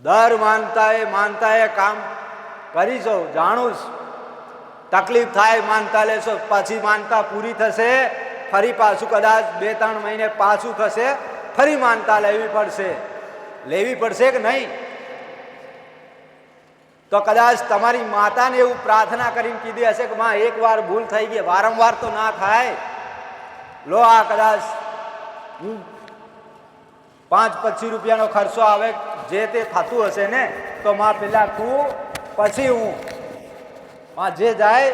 દર માનતા એ કામ કરીશો, જાણું છું તકલીફ થાય, માનતા લેશો, પછી માનતા પૂરી થશે, ફરી પાછું કદાચ 2-3 મહિને પાછું થશે, ફરી માનતા લેવી પડશે કે નહીં? તો કદાચ તમારી માતાને એવું પ્રાર્થના કરીને કીધી હશે કે માં એકવાર ભૂલ થઈ ગઈ, વારંવાર તો ના થાય, લો આ કદાચ 5-25 રૂપિયાનો ખર્ચો આવે, જે તે થતું હશે ને, તો માં પેલા તું પછી હું, માં જે જાય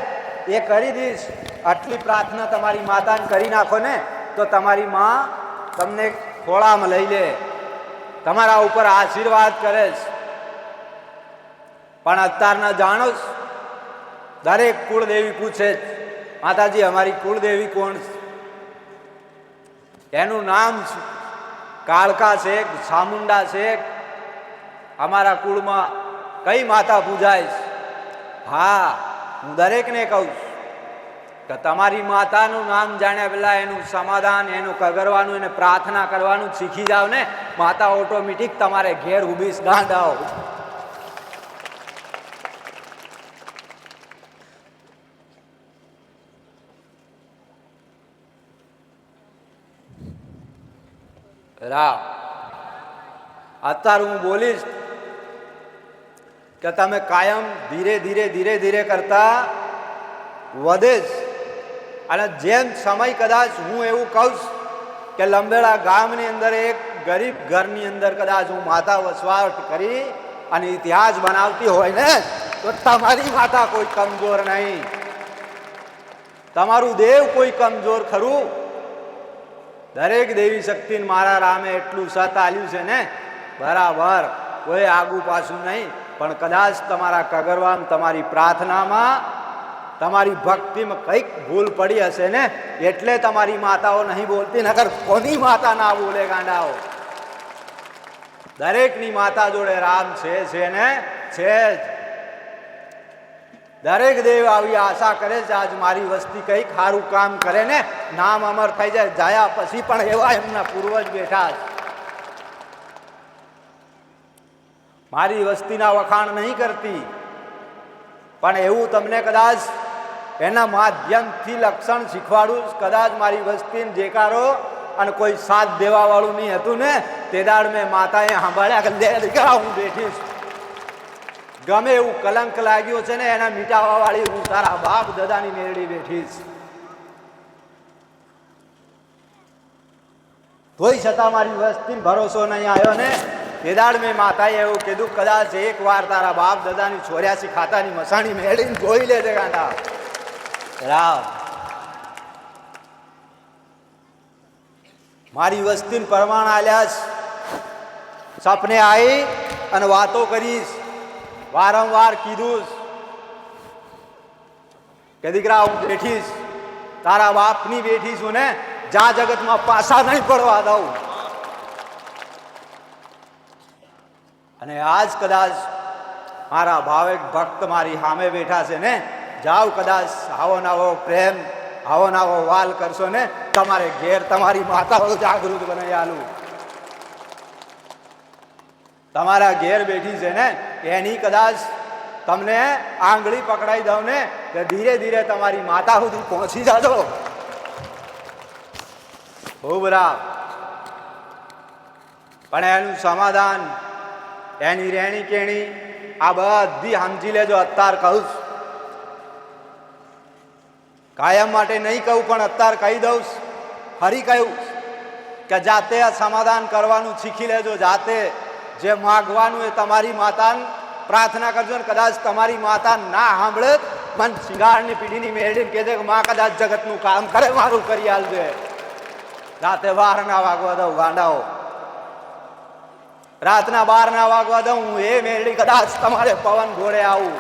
એ કરી દઈશ. આટલી પ્રાર્થના તમારી માતાને કરી નાખો ને, તો તમારી માં તમને ખોળામાં લઈ લે, તમારા ઉપર આશીર્વાદ કરે છે. પણ અત્યારના જાણો છો, દરેક કુળદેવી પૂછે માતાજી અમારી કુળદેવી કોણ છે? એનું નામ કાળકા છે, ચામુંડા છે, અમારા કુળમાં કઈ માતા પૂજાય છે? હા, હું દરેકને કહું છું કે તમારી માતાનું નામ જાણ્યા પહેલા એનું સમાધાન, એનું કરવાનું, એને પ્રાર્થના કરવાનું શીખી જાવ ને, માતા ઓટોમેટિક તમારે ઘેર ઊભી ગાંડાઓ. રામ અત્યારે હું બોલીશ કે તમે કાયમ ધીરે ધીરે કરતા વધે જ. અને જેમ સમય કદાચ હું એવું કહું કે લંબેડા ગામની અંદર એક ગરીબ ઘરની અંદર કદાચ હું માતા વસવાટ કરી અને ઇતિહાસ બનાવતી હોય ને, તો તમારી માતા કોઈ કમજોર નહીં, તમારું દેવ કોઈ કમજોર ખરું? દરેક દેવી શક્તિને મારા રામે એટલું સત આલ્યું છે ને, બરાબર, કોઈ આગુ પાછું નહીં. પણ કદાચ તમારા કગરવામાં, તમારી પ્રાર્થનામાં, તમારી ભક્તિમાં કંઈક ભૂલ પડી હશે ને, એટલે તમારી માતાઓ નહીં બોલતી, નકર કોની માતા ના બોલે ગાંડાઓ? દરેકની માતા જોડે રામ છે ને, છે જ. દરેક દેવ આવી આશા કરે છે આજ મારી વસ્તી કંઈક સારું કામ કરે ને, નામ અમર થઈ જાય, જાયા પછી પણ એવા એમના પૂર્વજ બેઠા છે. મારી વસ્તીના વખાણ નહીં કરતી, પણ એવું તમને કદાચ એના માધ્યમથી લક્ષણ શીખવાડું. કદાચ મારી વસ્તીને જેકારો અને કોઈ સાથ દેવા વાળું નહીં હતું ને, તે દાડ મેં માતાએ સાંભળ્યા કે લે દીકરા હું બેઠી છું, ગમે એવું કલંક લાગ્યો છે ને એના મીટાવા વાળી હું તારા બાપ દાદાની મેરડી બેઠી છું. તોય છતાં મારી વસ્તીને ભરોસો નહીં આવ્યો ને, તેદાડ મેં માતાએ એવું કીધું કદાચ એક વાર તારા બાપ દાદાની 84 ખાતાની મસાણી મેળીને જોઈ લેજે ગાંડા. રામ મારી વસ્તીને પરમાણ આલ્યા છે, સપને આવી અને વાતો કરીશ, વારંવાર કીધું કે દીકરા હું બેઠીશ, તારા બાપની બેઠી છું ને, જા જગતમાં પાછા નહીં પડવા દઉં. અને આજ કદાચ મારા ભાવિક ભક્ત મારી સામે બેઠા છે ને, જાઓ કદાચ આવો નવો પ્રેમ, આવો નવો વાલ કરશો ને, તમારે ઘેર તમારી માતાઓ જાગૃત બનાવી આલું. તમારા ઘેર બેઠી છે ને, એની કદાચ તમને આંગળી પકડાઈ દઉં ને, કે ધીરે ધીરે તમારી માતા સુધી પહોંચી જાજો. ખૂબ રામ. પણ એનું સમાધાન, એની રહેણી કેણી, આ બધી સમજી લેજો. અત્યાર કહું છું, કાયમ માટે નહીં કહું, પણ અત્યાર કહી દઉં, ફરી કહ્યું કે જાતે આ સમાધાન કરવાનું શીખી લેજો. જાતે જે માગવાનું એ તમારી માતાને પ્રાર્થના કરજો. ને કદાચ તમારી માતા ના સાંભળે, મન શિંગારની પીઢીની મેળવીને કહેજે કે માં કદાચ જગતનું કામ કરે, મારું કરી આલજે. રાતે 12 ના વાગવા દઉં ગાંડાઓ, રાતના 12 ના વાગવા દઉં, હું એ મેળવી કદાચ તમારે પવન ઘોડે આવું.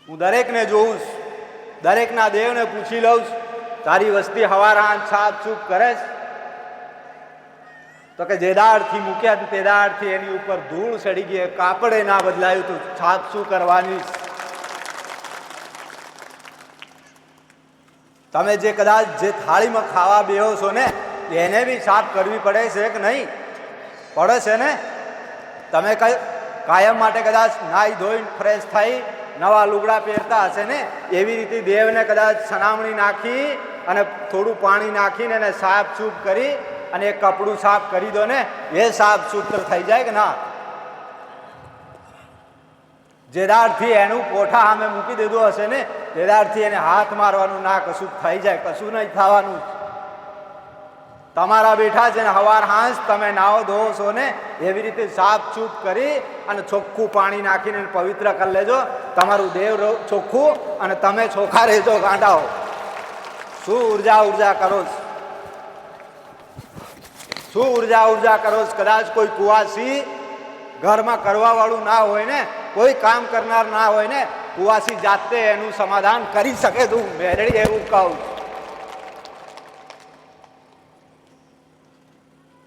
હું દરેકને જોઉં, દરેકના દેવને પૂછી લઉં, તારી વસ્તી હવારાન છાપ છૂપ કરે છે? તો કે જેદાડથી મૂક્યા તેદાડથી એની ઉપર ધૂળ ચડી ગઈ, કાપડે ના બદલાયું, તું છાપ શું કરવાની? તમે જે કદાચ જે થાળીમાં ખાવા બેહો છો ને, એને બી સાફ કરવી પડે છે કે નહીં? પડે છે ને? તમે કઈ કાયમ માટે કદાચ નાહી ધોઈને ફ્રેશ થઈ નવા લુગડા પહેરતા હશે ને, એવી રીતે દેવને કદાચ સનામણી નાખી અને થોડું પાણી નાખીને એને સાફ સૂફ કરી અને એક કપડું સાફ કરી દો ને, એ સાફ સૂત્ર થઈ જાય કે ના? જે દાડથી એનું કોઠા સામે મૂકી દીધું હશે ને, તે દાડથી એને હાથ મારવાનું ના, કશું થઈ જાય, કશું નહીં થવાનું. તમારા બેઠા છે ને હવાર હાંસ તમે નાહો ધોવો છો ને, એવી રીતે સાફ સૂફ કરી અને ચોખ્ખું પાણી નાખીને પવિત્ર કરી લેજો. તમારું દેવ ચોખ્ખું અને તમે ચોખ્ખા રહેજો. ગાંડાઓ શું ઉર્જા કરો છો? શું ઉર્જા કરો છો? કદાચ કોઈ કુવાસી ઘરમાં કરવા વાળું ના હોય ને, કોઈ કામ કરનાર ના હોય ને, કુવાસી જાતે એનું સમાધાન કરી શકે. તું મેરડી એવું કહું.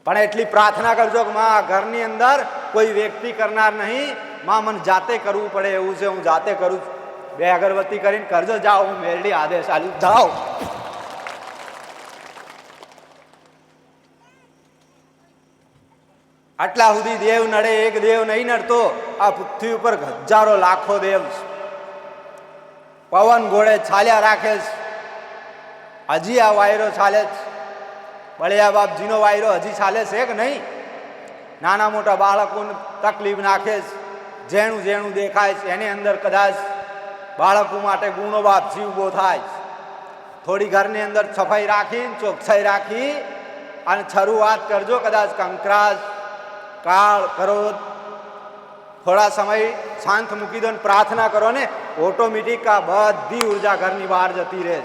પણ એટલી પ્રાર્થના કરજો કે માં ઘરની અંદર કોઈ વ્યક્તિ કરનાર નહીં, માં મને જાતે કરવું પડે એવું છે, હું જાતે કરું. 2 અગરબત્તી કરીને કરજો. જાઓ, હું મેરડી આદેશ આલું. જાઓ. આટલા સુધી દેવ નડે, એક દેવ નહીં નડતો. આ પૃથ્વી ઉપર હજારો લાખો દેવ પવન ઘોડે ચાલ્યા રાખે છે. હજી આ વાયરો ચાલે છે. બળિયા બાપજીનો વાયરો હજી ચાલે છે કે નહીં? નાના મોટા બાળકોને તકલીફ નાખે છે. જેણું જેણું દેખાય છે એની અંદર કદાચ બાળકો માટે ગુણો બાપજી ઊભો થાય. થોડી ઘરની અંદર સફાઈ રાખી, ચોકસાઈ રાખી અને શરૂઆત કરજો. કદાચ કંકરાશ કાળ કરો, થોડા સમય શાંત મૂકી દો ને પ્રાર્થના કરો ને, ઓટોમેટિક આ બધી ઉર્જા ઘરની બહાર જતી રહે.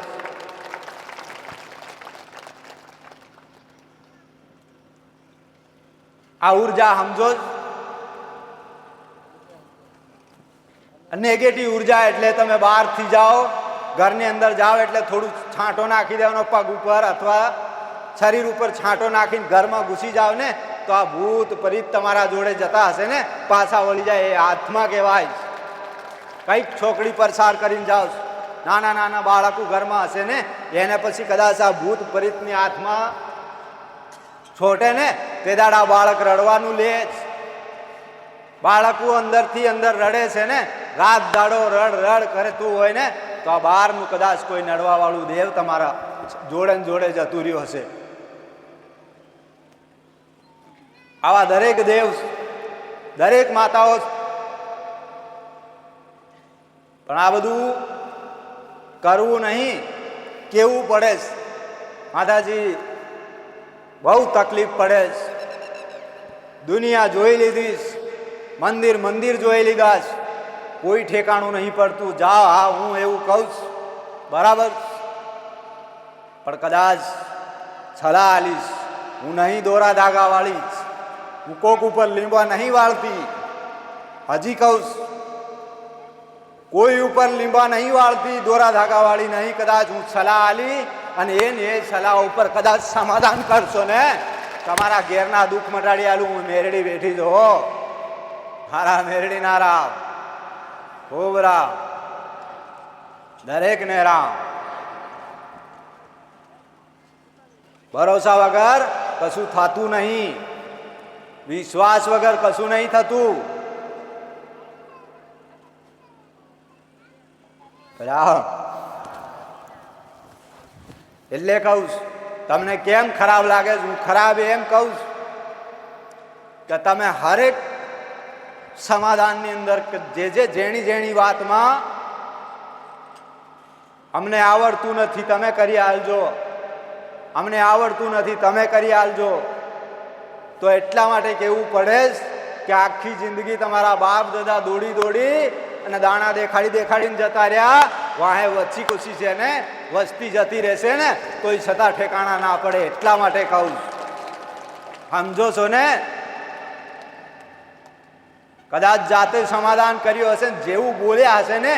આ ઉર્જા સમજો. નેગેટિવ ઉર્જા એટલે તમે બહારથી જાઓ, ઘરની અંદર જાઓ એટલે થોડું છાંટો નાખી દેવાનો પગ ઉપર અથવા શરીર ઉપર છાંટો નાખીને ઘરમાં ઘૂસી જાઓ ને, તો આ ભૂત પરિત તમારા જોડે જતા હશે ને, પાછા વળી જાય. એ આત્મા કહેવાય. કઈક છોકરી પરસાર કરીને જાઓ, નાના નાના બાળકો ઘરમાં હશે ને, એને પછી કદાચ આ ભૂત પરિતની આત્મા છોટે ને, તે દાડા બાળક રડવાનું લે. બાળકો અંદરથી અંદર રડે છે ને, રાત દાડો રડ રડ કરે તું હોય ને, તો આ બહારનું કદાચ કોઈ નડવા વાળું દેવ તમારા જોડે ને જોડે જતું રહ્યું હશે. આવા દરેક દેવ, દરેક માતાઓ, પણ આ બધું કરવું નહીં, કેવું પડે. માતાજી બહુ તકલીફ પડે. દુનિયા જોઈ લીધી, મંદિર મંદિર જોઈ લીધા, કોઈ ઠેકાણું નહીં પડતું. જા, હા હું એવું કહું છું, બરાબર, પણ કદાચ સલાહ આલીશ. હું નહીં દોરા ધાગા વાળી, હું કોક ઉપર લીંબા નહીં વાળતી. હજી કહું છું, કોઈ ઉપર લીંબા નહીં વાળતી, દોરા ધાગા વાળી નહીં. કદાચ હું સલાહ આલી અને એ સલાહ ઉપર કદાચ સમાધાન કરશો ને, તમારા ઘેરના દુઃખ મટાડી આલું. હું મેરડી બેઠી જો, મારા મેરડી ના રામ, ખૂબ રામ, દરેક ને રામ. ભરોસા વગર કશું થતું નહીં, વિશ્વાસ વગર કશું નહીં થતું. એટલે કહું તમને કેમ ખરાબ લાગે? હું ખરાબ એમ કહું કે તમે હરેક સમાધાનની અંદર જેની જેની વાતમાં અમને આવડતું નથી તમે કરી આલજો, અમને આવડતું નથી તમે કરી આલજો, તો એટલા માટે કેવું પડે કે આખી જિંદગી તમારા બાપ દાદા દોડી દોડી અને દાણા દેખાડી દેખાડીને જતા રહ્યા. વાહે વચ્ચી કુશી છે ને, વસ્તી જતી રહેશે ને, કોઈ છતાં ઠેકાણા ના પડે. એટલા માટે કહું, સમજો છો ને? કદાચ જાતે સમાધાન કર્યું હશે, જેવું બોલ્યા હશે ને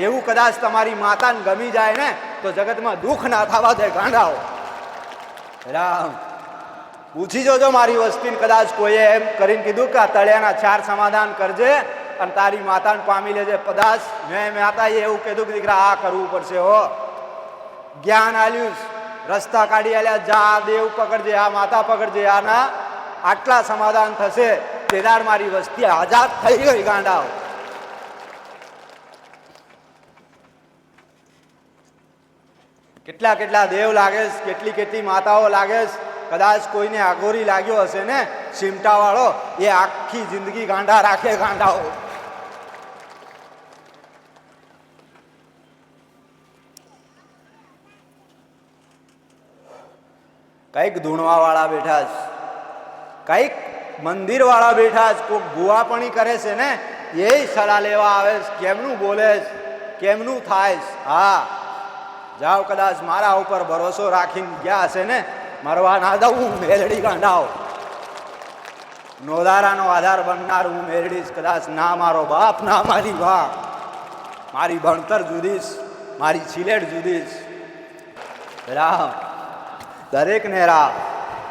એવું કદાચ તમારી માતાને ગમી જાય ને, તો જગતમાં દુઃખ ના થવા દે. ગાંડાઓ રામ, પૂછી જોજો મારી વસ્તીને. કદાચ કોઈએ એમ કરીને કીધું કે આ તળિયાના 4 સમાધાન કરજે અને તારી માતાને પામી લેજે. કદાચ મેં માતાએ એવું કીધું કે દીકરા આ કરવું પડશે. હો જ્ઞાન આલ્યું, રસ્તા કાઢી આલ્યા, જા દેવ પકડજે, આ માતા પકડજે, આના આટલા સમાધાન થશે. તેદાર મારી વસ્તી આઝાદ થઈ ગઈ ગાંડાઓ. કેટલા કેટલા દેવ લાગે, કેટલી કેટલી માતાઓ લાગે. કદાચ કોઈને આગોરી લાગ્યો હશે ને સિમટા વાળો, એ આખી જિંદગી ગાંડા રાખે ગાંડાઓ. કઈક ધૂણવા વાળા બેઠા છે, કઈક મંદિર વાળા બેઠા છે, કોઈ ગુવાપણી કરે છે ને એ સલાહ લેવા આવે છે, કેમનું બોલે છે, કેમનું થાય છે. હા જાઓ, કદાચ મારા ઉપર ભરોસો રાખીને ગયા હશે ને, મરવા ના દઉં મેલડી ગાંડાઓ. નોધારાનો આધાર બનનાર હું મેળડીશ. કદાચ ના મારો બાપ ના મારી બા, મારી ભણતર જુદી છે, મારી સિલેટ જુદી છે. રામ દરેકને રામ,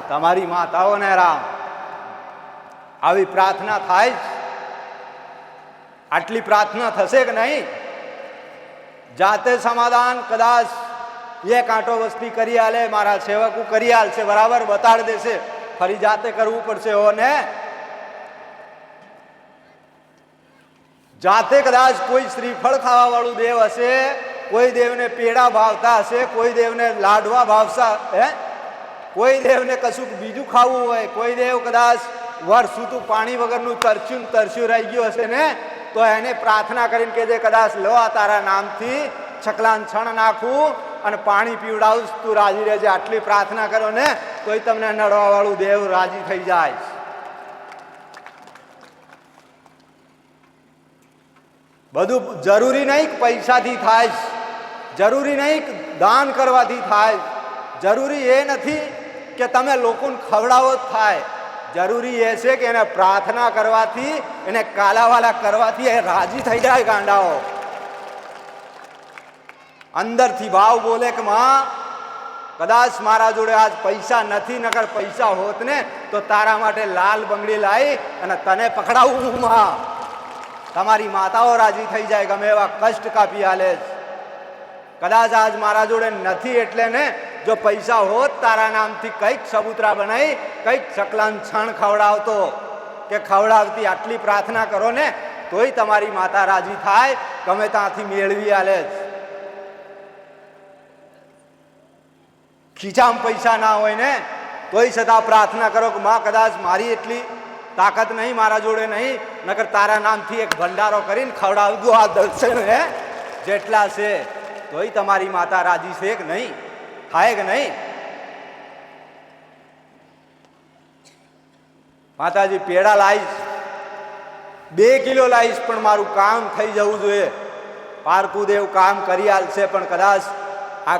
તમારી માતાઓને રામ. આવી પ્રાર્થના થાય જ. આટલી પ્રાર્થના થશે કે નહીં? જાતે સમાધાન કદાચ એ કાંટો વસ્તી કરી આલે, મારા સેવકો કરી આલશે, બરાબર બતાડી દેશે. ફરી જાતે કરવું પડશે. ને જાતે કદાચ કોઈ શ્રીફળ ખાવા વાળું દેવ હશે, કોઈ દેવને પેડા ભાવતા હશે, કોઈ દેવને લાડવા ભાવતા, કોઈ દેવને કશું બીજું ખાવું હોય, કોઈ દેવ કદાચ વર્ષ સુધી પાણી વગરનું તરસ્યું રહી ગયું હશે ને, તો એને પ્રાર્થના કરીને કહેજે, કદાચ લો આ તારા નામથી છકલાન છણ નાખું અને પાણી પીવડાવું, તું રાજી રહેજે. આટલી પ્રાર્થના કરો ને તોય તમને નડવા વાળું દેવ રાજી થઈ જાય. બધું જરૂરી નહીં પૈસાથી થાય, જરૂરી નહીં દાન કરવાથી થાય, જરૂરી એ નથી કે તમે લોકોને ખવડાવો જ થાય. જરૂરી એ છે કે એને પ્રાર્થના કરવાથી, એને કાલાવાલા કરવાથી એ રાજી થઈ જાય ગાંડાઓ. અંદરથી ભાવ બોલે કે માં કદાચ મારા જોડે આજ પૈસા નથી, નકર પૈસા હોત ને તો તારા માટે લાલ બંગડી લાવી અને તને પકડાવું. માં તમારી માતાઓ રાજી થઈ જાય, ગમે એવા કષ્ટ કાપી આલે. કદાચ આજ મારા જોડે નથી એટલે ને, જો પૈસા હોત તારા નામથી કંઈક સબૂતરા બનાવી, કંઈક ચકલાન છણ ખવડાવતો કે ખવડાવતી. આટલી પ્રાર્થના કરો ને તોય તમારી માતા રાજી થાય, ગમે ત્યાંથી મેળવી આલે. ખીચામાં પૈસા ના હોય ને તોય છતાં પ્રાર્થના કરો કે માં કદાચ મારી એટલી તાકાત નહીં, મારા જોડે નહીં, નકર તારા નામથી એક ભંડારો કરીને ખવડાવજો આ દર્શન જેટલા છે. તોય તમારી માતા રાજી છે કે નહીં? થાય કે નહીં? માતાજી પેડા લાવીશ, 2 કિલો લાવીશ, પણ મારું કામ થઈ જવું જોઈએ. પારકુદેવ કામ કરી આલશે, પણ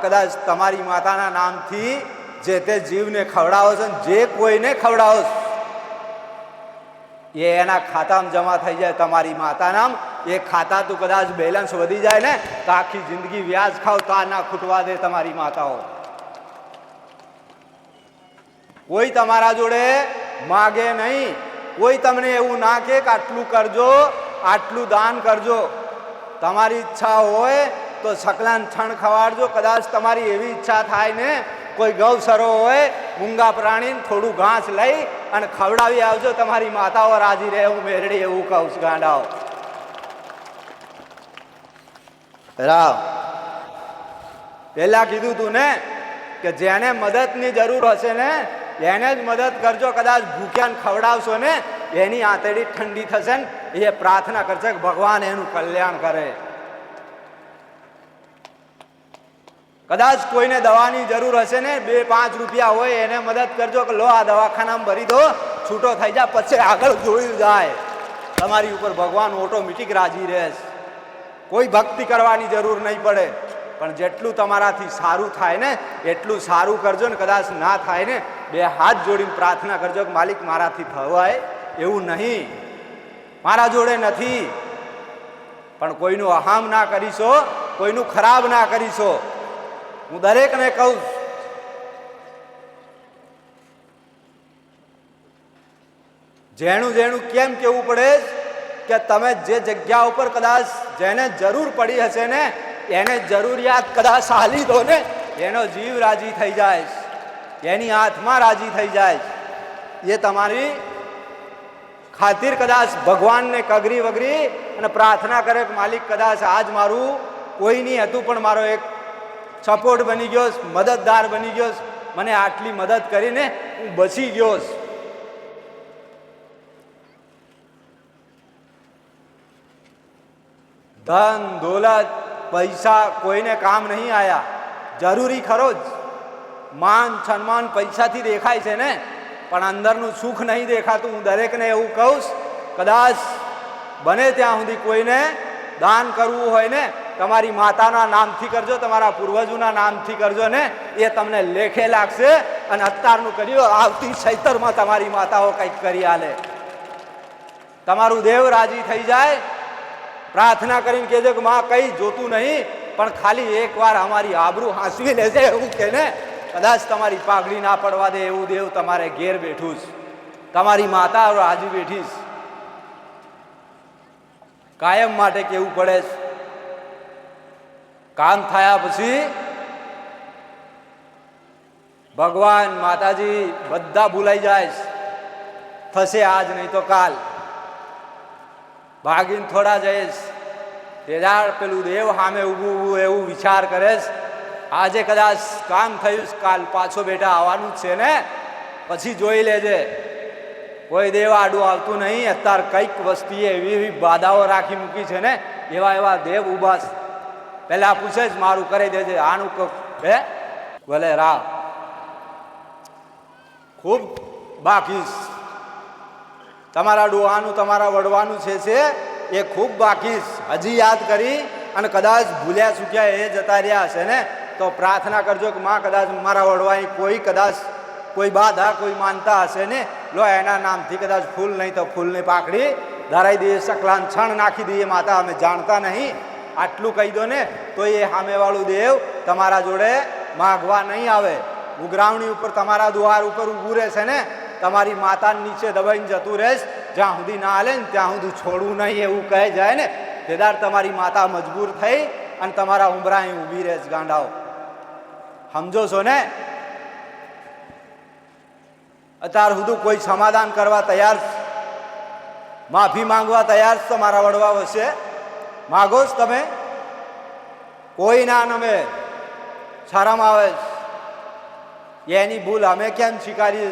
કદાચ તમારી માતાના નામથી જે તે જીવને ખવડાવો છો, જે કોઈને ખવડાવો છો, એ એના ખાતામાં જમા થઈ જાય. તમારી માતા નામ એ ખાતા તું કદાચ બેલેન્સ વધી જાય ને તો આખી જિંદગી વ્યાજ ખાવ તો ના ખૂટવા દે તમારી માતાઓ. કોઈ તમારા જોડે માગે નહીં, કોઈ તમને એવું ના કે આટલું કરજો, આટલું દાન કરજો. તમારી ઈચ્છા હોય તો સકલાન છણ ખવાડજો. કદાચ તમારી એવી ઈચ્છા થાય ને, કોઈ ગૌસરો હોય, મૂંગા પ્રાણીને થોડું ઘાસ લઈ અને ખવડાવી આવજો, તમારી માતાઓ રાજી રહે. હું મેરડી એવું કહું છું ગાંડાઓ. રામ પેલા કીધું તું ને કે જેને મદદની જરૂર હશે ને એને જ મદદ કરજો. કદાચ ભૂખ્યાને ખવડાવશો ને એની આંતરડી ઠંડી થશે ને એ પ્રાર્થના કરશે કે ભગવાન એનું કલ્યાણ કરે. કદાચ કોઈને દવાની જરૂર હશે ને, 2-5 રૂપિયા હોય, એને મદદ કરજો કે લો આ દવાખાનામાં ભરી દો, છૂટો થઈ જાય, પછી આગળ જોયું જાય. તમારી ઉપર ભગવાન ઓટોમેટિક રાજી રહેશે. કોઈ ભક્તિ કરવાની જરૂર નહીં પડે, પણ જેટલું તમારાથી સારું થાય ને એટલું સારું કરજો. ને કદાચ ના થાય ને 2 હાથ જોડીને પ્રાર્થના કરજો કે માલિક મારાથી થવાય એવું નહીં, મારા જોડે નથી. પણ કોઈનું અહામ ના કરીશો, કોઈનું ખરાબ ના કરીશો. હું દરેકને કહું, જેનું કેમ કેવું પડે કે તમે જે જગ્યા ઉપર કદાચ જેને જરૂર પડી હશે ને એને જરૂરિયાત કદાચ હાલી દો ને એનો જીવ રાજી થઈ જાય, એની આત્મા રાજી થઈ જાય, એ તમારી ખાतिर કદાચ ભગવાનને કગરી વગરી અને પ્રાર્થના કરે કે માલિક કદાચ આજ મારું કોઈ નહીં હતું પણ મારો એક સપોર્ટ બની ગયો, મદદગાર બની ગયો, મને આટલી મદદ કરીને હું બચી ગયો. ધન દોલત પૈસા કોઈને કામ નહીં આયા, જરૂરી ખરો જ, માન સન્માન પૈસાથી દેખાય છે ને, પણ અંદરનું સુખ નહીં દેખાતું. હું દરેકને એવું કહું, કદાચ બને ત્યાં સુધી કોઈને દાન કરવું હોય ને તમારી માતાના નામથી કરજો, તમારા પૂર્વજોના નામથી કરજો ને, એ તમને લેખે લાગશે. અને અત્યારનું કર્યું આવતી ચૈતરમાં તમારી માતાઓ કંઈક કરી આલે, તમારું દેવ રાજી થઈ જાય. પ્રાર્થના કરીને કહેજો કે માં કંઈ જોતું નહીં, પણ ખાલી એકવાર અમારી આબરૂ હાંસવી લેજે એવું કે ને, કદાચ તમારી પાઘડી ના પડવા દે એવું દેવ તમારે ઘેર બેઠું છે, તમારી માતા રાજી બેઠી છે. કાયમ માટે કેવું પડે છે, કામ થયા પછી ભગવાન માતાજી બધા ભૂલાઈ જાય, થશે આજ નહીં તો કાલ, ભાગીને થોડા જઈશ તેજાર પેલું દેવ સામે ઊભું એવું વિચાર કરે છે, આજે કદાચ કામ થયું, કાલ પાછો બેટા આવવાનું જ છે ને, પછી જોઈ લેજે. કોઈ દેવ આડું આવતું નહીં. અત્યારે કંઈક વસ્તીએ એવી એવી બાધાઓ રાખી મૂકી છે ને, એવા એવા દેવ ઉભા છે. પેલા પૂછે જ મારું કરી દેજે, આનું હે ભલે રાહ ખૂબ બાકી, તમારા ડોહાનું તમારા વડવાનું છે એ ખૂબ બાકી. હજી યાદ કરી અને કદાચ ભૂલ્યા ચૂક્યા એ જતા રહ્યા હશે ને, તો પ્રાર્થના કરજો કે માં કદાચ મારા વડવાની કોઈ કદાચ કોઈ બાધા કોઈ માનતા હશે ને, લો એના નામથી કદાચ ફૂલ નહીં તો ફૂલની પાકડી ધરાઈ દઈએ, સકલાન છણ નાખી દઈએ. માતા અમે જાણતા નહીં, આટલું કહી દો ને તો એ સામેવાળું દેવ તમારા જોડે માગવા નહીં આવે. ઉઘરાવણી ઉપર તમારા દ્વાર ઉપર ઊભું રહેશે ને, તમારી માતા નીચે દબાઈને જતું રહેશ, જ્યાં સુધી ના હાલે ને ત્યાં સુધી છોડવું નહીં એવું કહે જાય ને, તેદાર તમારી માતા મજબૂર થઈ અને તમારા ઉંબરા અહીં ઊભી રહેશ. ગાંડાઓ સમજો છો ને? અત્યાર સુધી કોઈ સમાધાન કરવા તૈયાર, માફી માંગવા તૈયાર તમારા વડવા વચ્ચે માગો જ તમે? કોઈ ના નમે, શરમ આવે, એની ભૂલ અમે કેમ સ્વીકારીએ?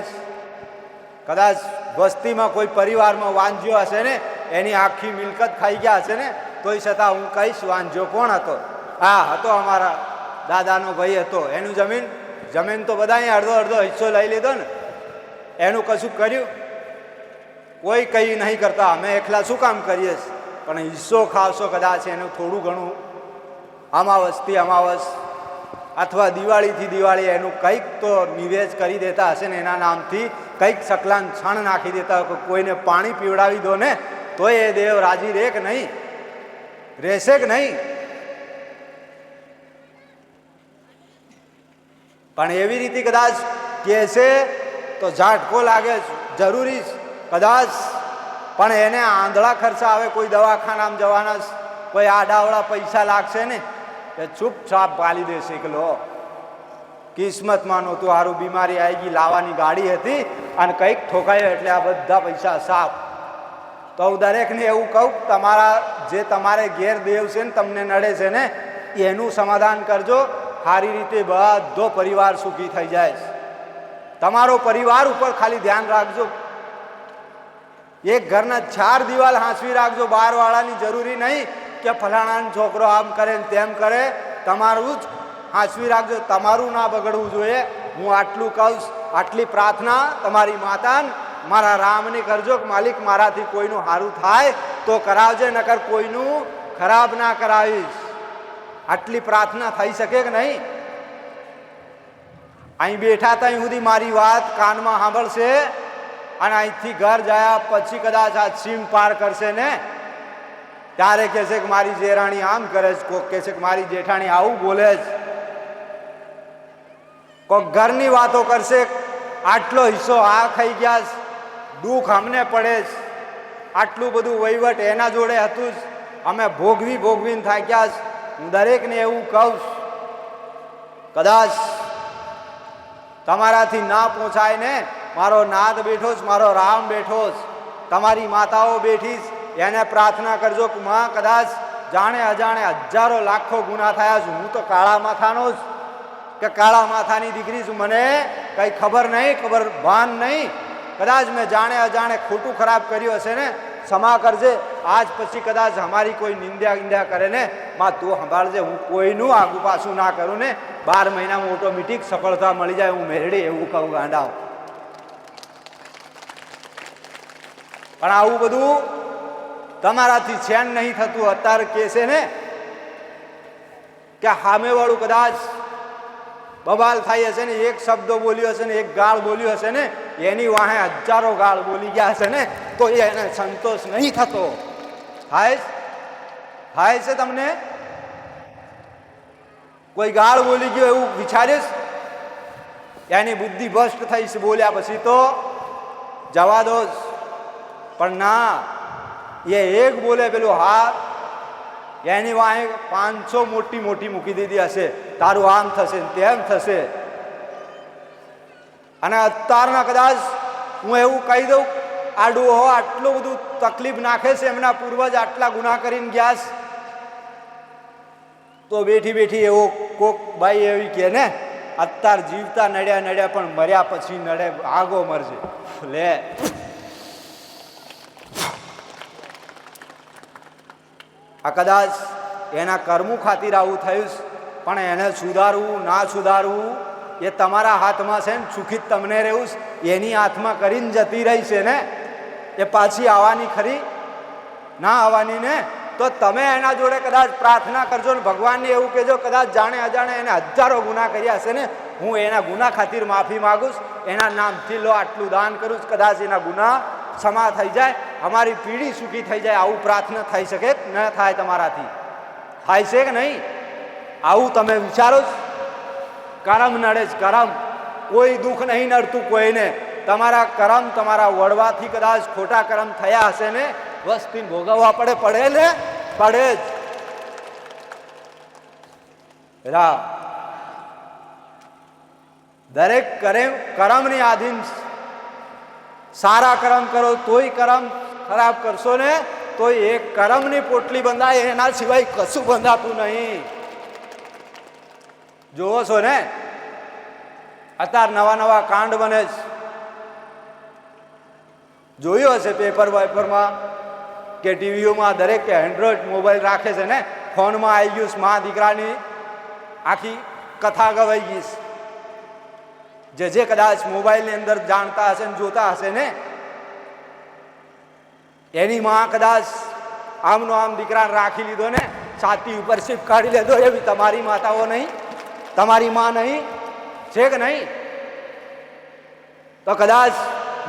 કદાચ વસ્તીમાં કોઈ પરિવારમાં વાંજ્યો હશે ને, એની આખી મિલકત ખાઈ ગયા હશે ને, તોય છતાં હું કહીશ વાંજ્યો કોણ હતો? હા હતો, અમારા દાદાનો ભાઈ હતો, એનું જમીન તો બધાએ અડધો અડધો હિસ્સો લઈ લીધો ને, એનું કશું કર્યું? કોઈ કંઈ નહીં કરતા, અમે એકલા શું કામ કરીએ? પણ હિસ્સો ખાવશો કદાચ એનું થોડું ઘણું અમાવસથી અમાવસ અથવા દિવાળીથી દિવાળી એનું કંઈક તો નિવેશ કરી દેતા હશે ને, એના નામથી કંઈક સકલાન છણ નાખી દેતા હોય, કોઈને પાણી પીવડાવી દો ને તો એ દેવ રાજી રહે કે નહીં? રહેશે કે નહીં? પણ એવી રીતે કદાચ કહેશે તો ઝાટકો લાગે, જરૂરી કદાચ, પણ એને આંધળા ખર્ચા આવે, કોઈ દવાખાનામાં જવાના, કોઈ આડાવડા પૈસા લાગશે ને, એ ચૂપચાપ પાલી દેશે કે લો કિસ્મતમાં નહોતું, સારું બીમારી આવી ગઈ, લાવવાની ગાડી હતી અને કંઈક ઠોકાયો એટલે આ બધા પૈસા સાફ. તો હું દરેકને એવું કહું, તમારા જે તમારે ઘેર દેવ છે ને, તમને નડે છે ને, એનું સમાધાન કરજો. સારી રીતે બધો પરિવાર સુખી થઈ જાય. તમારો પરિવાર ઉપર ખાલી ધ્યાન રાખજો. એક ઘરના 4 દિવાલ હાંસવી રાખજો, બહારવાળાની જરૂરી નહીં કે ફલાણાનો છોકરો આમ કરે ને તેમ કરે, તમારું જ હાંસવી રાખજો, તમારું ના બગડવું જોઈએ. હું આટલું કહું, આટલી પ્રાર્થના તમારી માતા મારા રામની કરજો કે માલિક મારાથી કોઈનું સારું થાય તો કરાવજે, નકર કોઈનું ખરાબ ના કરાવીશ. આટલી પ્રાર્થના થઈ શકે કે નહીં? અહીં બેઠા ત્યાં સુધી મારી વાત કાનમાં સાંભળશે અને અહીંથી ઘર ગયા પછી કદાચ આ સીમ પાર કરશે ને, ત્યારે કહેશે કે મારી જેરાણી આમ કરે છે, કોક કહેશે કે મારી જેઠાણી આવું બોલે છે, કોક ઘરની વાતો કરશે, આટલો હિસ્સો આ ખાઈ ગયા, દુઃખ અમને પડે છે, આટલું બધું વહીવટ એના જોડે હતું જ, અમે ભોગવીને થાક્યા. હું દરેકને એવું કહું કદાચ તમારાથી ના પહોંચાય ને, મારો નાથ બેઠો છે, મારો રામ બેઠો છે, તમારી માતાઓ બેઠી છે, એને પ્રાર્થના કરજો કે માં કદાચ જાણે અજાણે હજારો લાખો ગુના થયા છે, હું તો કાળા માથાનો જ કે કાળા માથાની દીકરી છું, મને કઈ ખબર નહીં, ખબર ભાન નહીં, કદાચ મેં જાણે અજાણે ખોટું ખરાબ કર્યું હશે ને, ક્ષમા કરજે, આજ પછી કદાચ અમારી કોઈ નિંદ્યા કરે ને માં તું સંભાળજે, હું કોઈનું આગુ પાછું ના કરું ને, 12 મહિનામાં ઓટોમેટિક સફળતા મળી જાય, હું મેળડી એવું કહું ગાંડાઓ. પણ આવું બધું તમારાથી ચેન નહીં થતું. અત્યારે કે છે ને કે સામેવાળું કદાચ બબાલ થાય હશે ને, એક શબ્દ બોલ્યો હશે ને, એક ગાળ બોલ્યો હશે ને, એની વાહે હજારો ગાળ બોલી ગયા હશે ને, તો એને સંતોષ નહીં થતો. થાય છે તમને કોઈ ગાળ બોલી ગયો એવું વિચારીશ, એની બુદ્ધિ ભ્રષ્ટ થઈ છે બોલ્યા પછી તો જવા દો. પણ ના, એ એક બોલે પેલું હાથ, એની વાહે 500 મોટી મોટી મૂકી દીધી હશે, તારું આમ થશે તેમ થશે. અને અત્યારના કદાચ હું એવું કહી દઉં, આડું હો આટલું બધું તકલીફ નાખે છે, એમના પૂર્વજ આટલા ગુના કરીને ગયા છે, તો બેઠી બેઠી એવો કોક ભાઈ એવી કે ને અત્યાર જીવતા નડ્યા પણ મર્યા પછી નડે, આગો મરજે. લે આ કદાચ એના કર્મો ખાतिर આવું થયું, પણ એને સુધારવું ના સુધારવું એ તમારા હાથમાં છે ને. સુખી તમને રહેવું એની હાથમાં કરીને જતી રહી છે ને, એ પાછી આવવાની ખરી ના આવવાની ને. તો તમે એના જોડે કદાચ પ્રાર્થના કરજો ને ભગવાનને એવું કહેજો, કદાચ જાણે અજાણે એને હજારો ગુના કર્યા હશે ને, હું એના ગુના ખાतिर માફી માગું, એના નામથી લો આટલું દાન કરું, કદાચ એના ગુના ક્ષમા થઈ જાય, અમારી પીઢી સુખી થઈ જાય. આવું પ્રાર્થના થઈ શકે ન થાય? તમારાથી થાય છે કે નહીં? આવું તમે વિચારો જ. કરમ નડે જ કરમ, કોઈ દુઃખ નહીં નડતું કોઈને. તમારા કરમ તમારા વડવાથી કદાચ ખોટા કરમ થયા હશે ને, વસ્તીને ભોગવવા પડે ને, પડે જ. દરેક કરમની આધીન. સારા કરમ કરો તોય કરમ, ખરાબ કરશો ને તો એક કરમની પોટલી બંધાય, એના સિવાય કશું બંધાતું નહીં. જોવો છો ને અત્યારે નવા કાંડ બને છે, જોયું હશે પેપર વેપરમાં કે ટીવીઓમાં, દરેક એન્ડ્રોઈડ મોબાઈલ રાખે છે ને, ફોનમાં આવી ગયું મા દીકરાની આખી કથા ગવાઈ ગઈ. જે કદાચ મોબાઈલની અંદર જાણતા હશે ને જોતા હશે ને, એની માં કદાચ આમનો આમ દીકરાને રાખી લીધો ને, છાતી ઉપર શિપ કાઢી લીધો. એવી તમારી માતાઓ નહીં, તમારી માં નહીં છે કે નહીં? તો કદાચ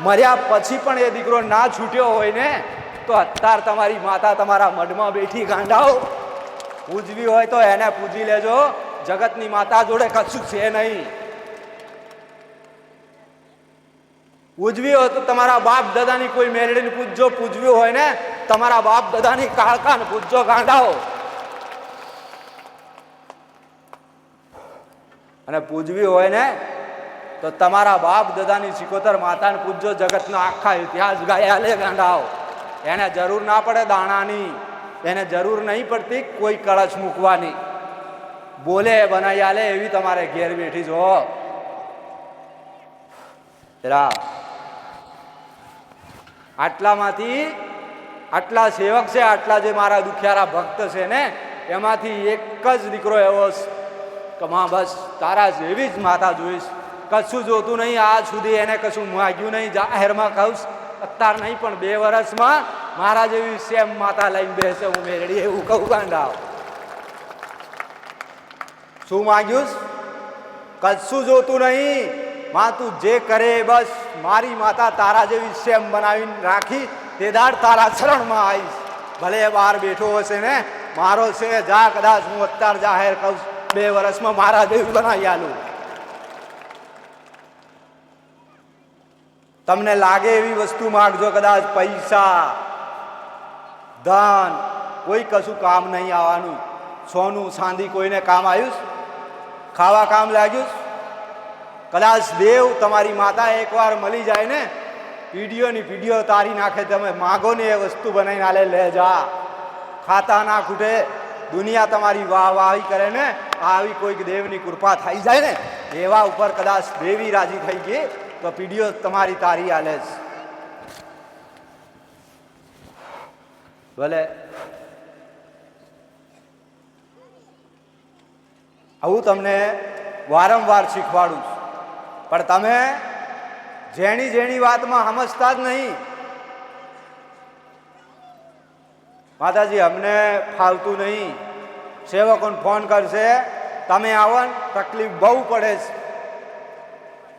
મર્યા પછી પણ એ દીકરો ના છૂટ્યો હોય ને, તો અત્યારે તમારી માતા તમારા મઢમાં બેઠી ગાંડાઓ. પૂજવી હોય તો એને પૂજી લેજો, જગતની માતા જોડે કશું છે નહીં. પૂજવી હોય તો તમારા બાપ દાદાની કોઈ મેરડીને પૂજજો, પૂજવી હોય ને તમારા બાપ દાદાની કાળકાને પૂજજો ગાંડાઓ. અને પૂજવી હોય ને તો તમારા બાપ દાદાની સિકોતર માતાને પૂજજો, જગતનો આખા ઇતિહાસ ગાયા લે ગાંડાઓ. એને જરૂર ના પડે દાણાની, એને જરૂર નહીં પડતી કોઈ કળશ મૂકવાની, બોલે બનાવી આલે એવી તમારે ઘેર બેઠી જો. આટલામાંથી આટલા સેવક છે, આટલા જે મારા દુખિયારા ભક્ત છે ને, એમાંથી એક જ દીકરો એવો કે માં બસ તારા જેવી જ માતા જોઈશ, કશું જોતું નહીં. આજ સુધી એને કશું માગ્યું નહીં, જાહેરમાં કહું અત્યાર નહીં પણ 2 વર્ષમાં મારા જેવી સેમ માતા લઈને બેસે, હું મેરડી એવું કહું ગાંડા. શું માગ્યું? કશું જોતું નહીં. માં તું જે કરે બસ મારી માતા તારા જેવી સેમ બનાવીને રાખી, તે દાડ તારા શરણમાં આવીશ. ભલે બહાર બેઠો હશે ને, મારો છે જા, કદાચ હું અત્યારે જાહેર કહું 2 વર્ષમાં મારા જેવી બનાવી આલું. તમને લાગે એવી વસ્તુ માગજો, કદાચ પૈસા ધન કોઈ કશું કામ નહીં આવવાનું. સોનું ચાંદી કોઈને કામ આવ્યું? ખાવા કામ લાગ્યું? કદાચ દેવ તમારી માતા એકવાર મળી જાય ને, પીડીઓ તારી નાખે, તમે માગો ને એ વસ્તુ બનાવીને આલે, લે જા, ખાતા ના ખૂટે, દુનિયા તમારી વાહવાહી કરે ને, આવી કોઈક દેવની કૃપા થઈ જાય ને, એવા ઉપર કદાચ દેવી રાજી થઈ ગઈ તો પીડીઓ તમારી તારી આલે જ. ભલે આવું તમને વારંવાર શીખવાડું છું, પણ તમે જેણી વાતમાં સમજતા જ નહીં. માતાજી અમને ફાવતું નહીં, સેવકોને ફોન કરશે, તમે આવો ને તકલીફ બહુ પડે છે,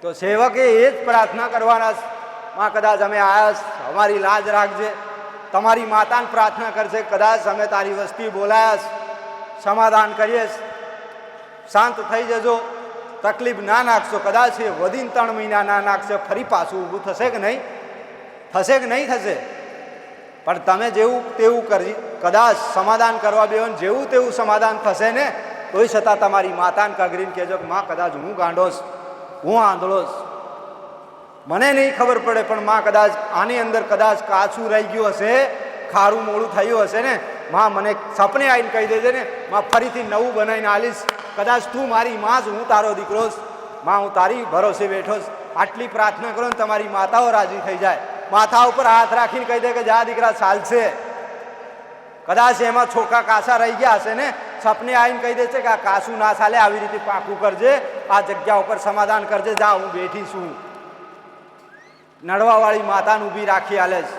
તો સેવકે એ જ પ્રાર્થના કરવાના છે, માં કદાચ અમે આવ્યા, અમારી લાજ રાખજે. તમારી માતાને પ્રાર્થના કરશે, કદાચ અમે તારી વસ્તી બોલાયા, સમાધાન કરીએ, શાંત થઈ જજો, તકલીફ ના નાખશો. કદાચ એ વધીને 3 મહિના ના નાખશે, ફરી પાછું ઊભું થશે કે નહીં? થશે કે નહીં થશે? પણ તમે જેવું તેવું કરી, કદાચ સમાધાન કરવા બેહો, જેવું તેવું સમાધાન થશે ને, તોય છતાં તમારી માતાને કગરીને કહેજો કે માં કદાચ હું ગાંડોસ, હું આંધળોસ, મને નહીં ખબર પડે, પણ માં કદાચ આની અંદર કદાચ કાચું રહી ગયું હશે, ખારું મોડું થયું હશે ને, માં મને સપને આવીને કહી દેજે ને, માં ફરીથી નવું બનાવીને આલીશ. કદાચ તું મારી માં જ, હું તારો દીકરો જ, માં હું તારી ભરોસે બેઠો જ. આટલી પ્રાર્થના કરો ને તમારી માતાઓ રાજી થઈ જાય, માથા ઉપર હાથ રાખીને કહી દે કે જા દીકરા ચાલશે. કદાચ એમાં છોકરા કાસા રહી ગયા હશે ને, સપને આવીને કહી દે છે કે આ કાસું ના ચાલે, આવી રીતે પાકું કરજે, આ જગ્યા ઉપર સમાધાન કરજે, જા હું બેઠી છું. નડવાવાળી માતાને ઊભી રાખી આલે છે.